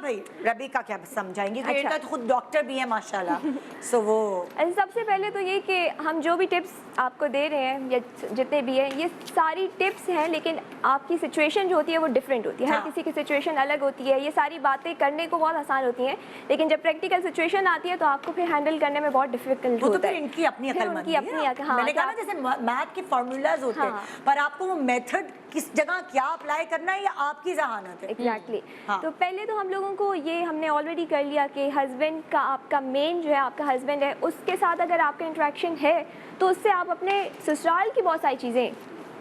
بھائی ربی کا کیا سمجھائیں گے؟ تو خود ڈاکٹر بھی ہے ماشاءاللہ. سو وہ سب سے پہلے تو یہ کہ ہم جو بھی ٹپس آپ کو دے رہے ہیں یا جتنے بھی ہیں یہ ساری ٹپس ہیں، لیکن آپ کی سچویشن جو ہوتی ہے وہ ڈفرینٹ ہوتی ہے. ہر کسی کی سچویشن الگ ہوتی ہے. یہ ساری باتیں کرنے کو بہت آسان ہوتی ہیں، لیکن جب پریکٹیکل سچویشن آتی ہے تو آپ کو پھر ہینڈل کرنے میں بہت ڈیفیکلٹ ہوتا ہے. ان کی اپنی عقل مندی ہے. میں نے کہا نا جیسے میتھ کے فارمولاز ہوتے ہیں، پر آپ کو وہ میتھڈ کس جگہ کیا اپلائی کرنا ہے یہ آپ کی ذہانت ہے. ایگزیکٹلی. تو پہلے تو ہم لوگوں کو یہ ہم نے آلریڈی کر لیا کہ ہسبینڈ کا آپ کا مین جو ہے آپ کا ہسبینڈ ہے، اس کے ساتھ اگر آپ کا انٹریکشن ہے تو اس سے آپ اپنے سسرال کی بہت ساری چیزیں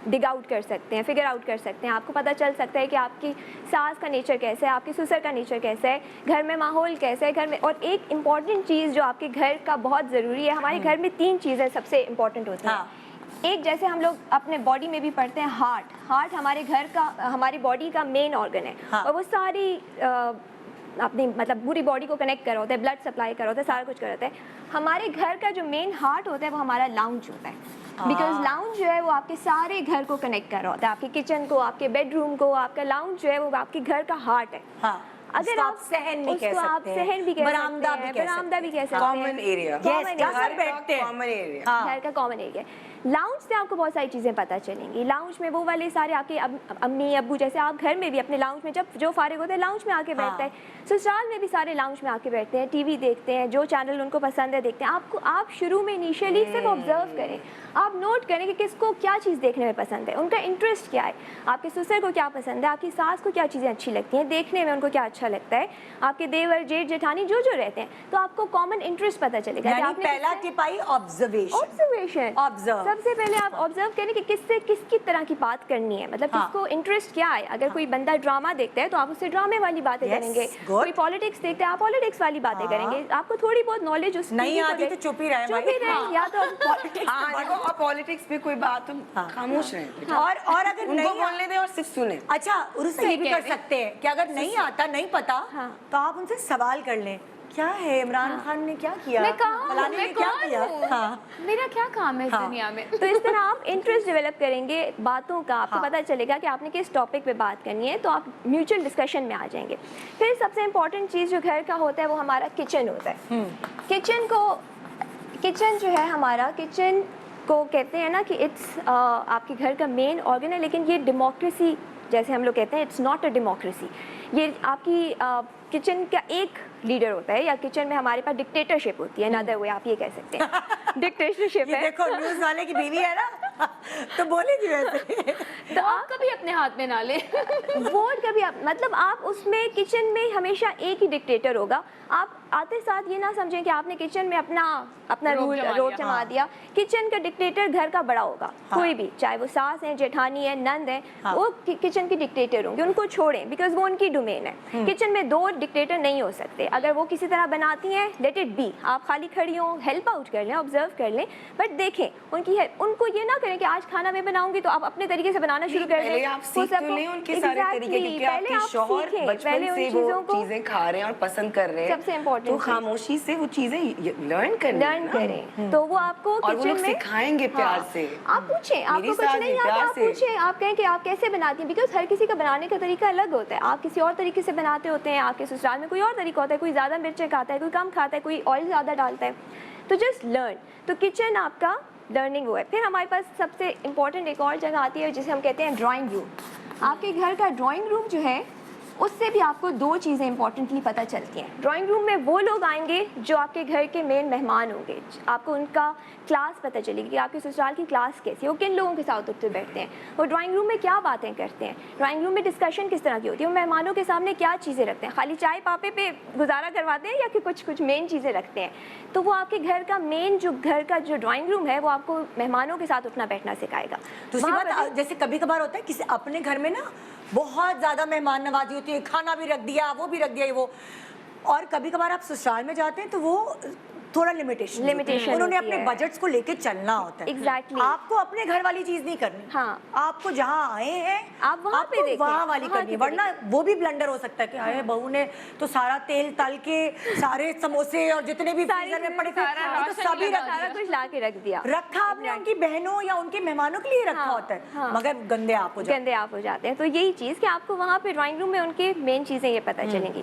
ڈگ آؤٹ کر سکتے ہیں، فگر آؤٹ کر سکتے ہیں. آپ کو پتہ چل سکتا ہے کہ آپ کی ساس کا نیچر کیسا ہے، آپ کی سسر کا نیچر کیسا ہے، گھر میں ماحول کیسا ہے گھر میں. اور ایک امپورٹنٹ چیز جو آپ کے گھر کا بہت ضروری ہے، ہمارے گھر میں 3 چیزیں سب سے امپورٹنٹ ہوتی ہیں. ایک جیسے ہم لوگ اپنے باڈی میں بھی پڑھتے ہیں ہارٹ ہمارے گھر کا ہماری باڈی کا مین آرگن ہے، اور وہ ساری اپنی مطلب پوری باڈی کو کنیکٹ کر رہا ہوتا ہے، بلڈ سپلائی کر رہا ہوتا ہے، سارا کچھ کر رہا ہوتا ہے. ہمارے گھر کا جو مین ہارٹ ہوتا ہے وہ ہمارا لاؤنج ہوتا ہے. بیکاز لاؤنج جو ہے وہ آپ کے سارے گھر کو کنیکٹ کر رہا ہوتا ہے، آپ کے کچن کو، آپ کے بیڈ روم کو. آپ کا لاؤنج جو ہے وہ آپ کے گھر کا ہارٹ ہے. اگر آپ صحن بھی کہہ سکتے ہیں، برآمدہ بھی کہہ سکتے ہیں، کامن ایریا، گھر کا کامن ایریا. لاؤنج سے آپ کو بہت ساری چیزیں پتہ چلیں گی. لاؤنج میں وہ والے سارے آپ کے امی ابو جیسے آپ گھر میں بھی اپنے لاؤنج میں جب جو فارغ ہوتے ہیں لاؤنج میں آ کے بیٹھتے ہیں. سسرال میں بھی سارے لاؤنج میں آ کے بیٹھتے ہیں، ٹی وی دیکھتے ہیں، جو چینل ان کو پسند ہے دیکھتے ہیں. آپ شروع میں انیشیلی صرف آبزرو کریں، آپ نوٹ کریں کہ کس کو کیا چیز دیکھنے میں پسند ہے، ان کا انٹرسٹ کیا ہے، آپ کے سسر کو کیا پسند ہے، آپ کی ساس کو کیا چیزیں اچھی لگتی ہیں دیکھنے میں، ان کو کیا اچھا لگتا ہے، آپ کے دیور جیٹھ جیٹھانی جو رہتے ہیں. تو آپ کو کامن انٹرسٹ پتہ چلے گا. پہلا ٹپ آئی آبزرویشن. سب سے پہلے آپ آبزرو کریں کہ کس سے کس کی طرح کی بات کرنی ہے، مطلب کس کو انٹرسٹ کیا ہے. اگر کوئی بندہ ڈرامہ دیکھتا ہے تو آپ اس سے ڈرامے والی باتیں کریں گے. کوئی پالیٹکس دیکھتا ہے آپ پالیٹکس والی باتیں کریں گے. آپ کو تھوڑی بہت نالج اس نہیں آتی تو چپ ہی رہیں، یا تو پالیٹکس پہ کوئی بات خاموش رہیں، اور اگر ان کو بولنے دیں اور صرف سنیں. اچھا عروس یہ بھی کر سکتے ہیں کہ اگر نہیں آتا نہیں پتا تو آپ ان سے سوال کر لیں، کیا ہے عمران خان نے کیا کیا، فلانے نے کیا کیا، میرا کیا کام ہے اس دنیا میں. تو اس طرح آپ انٹرسٹ ڈیولپ کریں گے باتوں کا. آپ کو پتہ چلے گا کہ آپ نے کس ٹاپک پہ بات کرنی ہے، تو آپ میوچل ڈسکشن میں آ جائیں گے. پھر سب سے امپورٹنٹ چیز جو گھر کا ہوتا ہے وہ ہمارا کچن ہوتا ہے. کچن جو ہے ہمارا، کچن کو کہتے ہیں نا کہ اٹس آپ کے گھر کا مین آرگن ہے، لیکن یہ ڈیموکریسی جیسے ہم لوگ کہتے ہیں اٹس ناٹ اے ڈیموکریسی. یہ آپ کی کچن کا ایک لیڈر ہوتا ہے، یا کچن میں ہمارے پاس ڈکٹیٹرشپ ہوتی ہے. ندر وے آپ یہ کہہ سکتے ہیں ڈکٹیٹرشپ ہے. دیکھو نیوز والے کی بیوی ہے نا تو بولے گی ویسے. تو آپ کبھی اپنے ہاتھ میں نہ لیں ووٹ کبھی مطلب آپ اس میں کچن میں ہمیشہ ایک ہی ڈکٹیٹر ہوگا. آپ آتے ساتھ یہ نہ سمجھیں کہ آپ نے کچن میں اپنا روٹ جما دیا. کچن کا ڈکٹیٹر گھر کا بڑا ہوگا، کوئی بھی، چاہے وہ ساس ہیں، جیٹھانی ہے، نند ہے، وہ کچن کی ڈکٹیٹر ہوں گے. ان کو چھوڑیں بیکاز وہ ان کی ڈومین ہے. کچن میں 2 ڈکٹیٹر نہیں ہو سکتے. اگر وہ کسی طرح بناتی ہیں لیٹ اٹ بی، آپ خالی کھڑی ہوں، ہیلپ آؤٹ کر لیں، آبزرو کر لیں، بٹ دیکھیں ان کی ان کو یہ نہ کریں کہ آج کھانا میں بناؤں گی تو آپ اپنے طریقے سے بنانا شروع کر دیں. آپ سیکھ تو لیں ان کے سارے طریقے، کیونکہ آپ کے شوہر بچپن سے وہ چیزیں کھا رہے ہیں اور پسند کر رہے ہیں. سب سے امپورٹنٹ تو خاموشی سے وہ چیزیں لرن کریں. تو وہ آپ کو کچن میں سکھائیں گے پیار سے. آپ پوچھیں، آپ کو کچھ نہیں آتا آپ پوچھیں، آپ کہیں کہ آپ کیسے بناتی ہیں، بیکاز ہر کسی کا بنانے کا طریقہ الگ ہوتا ہے. آپ کسی اور طریقے سے بناتے ہوتے ہیں، آپ کے سسرال میں کوئی اور طریقہ ہوتا ہے، کوئی زیادہ مرچیں کھاتا ہے، کوئی کم کھاتا ہے، کوئی آئل زیادہ ڈالتا ہے. تو جسٹ لرن. تو کچن آپ کا لرننگ وہ ہے. پھر ہمارے پاس سب سے امپورٹنٹ ایک اور جگہ آتی ہے جسے ہم کہتے ہیں ڈرائنگ روم. آپ کے گھر کا ڈرائنگ روم جو ہے اس سے بھی آپ کو 2 چیزیں امپورٹنٹلی پتہ چلتی ہیں. ڈرائنگ روم میں وہ لوگ آئیں گے جو آپ کے گھر کے مین مہمان ہوں گے. آپ کو ان کا کلاس پتہ چلے گی کہ آپ کے سسرال کی کلاس کیسی ہے، وہ کن لوگوں کے ساتھ اٹھتے بیٹھتے ہیں، وہ ڈرائنگ روم میں کیا باتیں کرتے ہیں، ڈرائنگ روم میں ڈسکشن کس طرح کی ہوتی ہے، وہ مہمانوں کے سامنے کیا چیزیں رکھتے ہیں، خالی چائے پاپے پہ گزارا کرواتے ہیں یا کہ کچھ مین چیزیں رکھتے ہیں. تو وہ آپ کے گھر کا مین گھر کا جو ڈرائنگ روم ہے وہ آپ کو مہمانوں کے ساتھ اٹھنا بیٹھنا سکھائے گا. دوسری بات جیسے کبھی کبھار ہوتا ہے کسی اپنے گھر میں نا بہت زیادہ مہمان نوازی ہوتی ہے، کھانا بھی رکھ دیا، وہ بھی رکھ دیا وہ، اور کبھی کبھار آپ سسرال میں جاتے ہیں تو وہ تھوڑا لمیٹیشن انہوں نے اپنے بجٹس کو لے کے چلنا ہوتا ہے. ایگزیکٹلی. آپ کو اپنے گھر والی چیز نہیں کرنی. آپ کو جہاں آئے ہیں آپ وہاں پہ دیکھیں، وہاں والی کرنی، ورنہ وہ بھی بلنڈر ہو سکتا ہے کہ آئے بہو نے تو سارا تیل تل کے سارے سموسے اور جتنے بھی فریزر میں پڑے تھے سبھی سارا کچھ لا کے رکھ دیا. رکھا آپ نے ان کی بہنوں یا ان کے مہمانوں کے لیے رکھا ہوتا ہے، مگر گندے آپ ہو جاتے ہیں. تو یہی چیز کہ آپ کو وہاں پہ ڈرائنگ روم میں ان کے مین چیزیں یہ پتہ چلیں گی.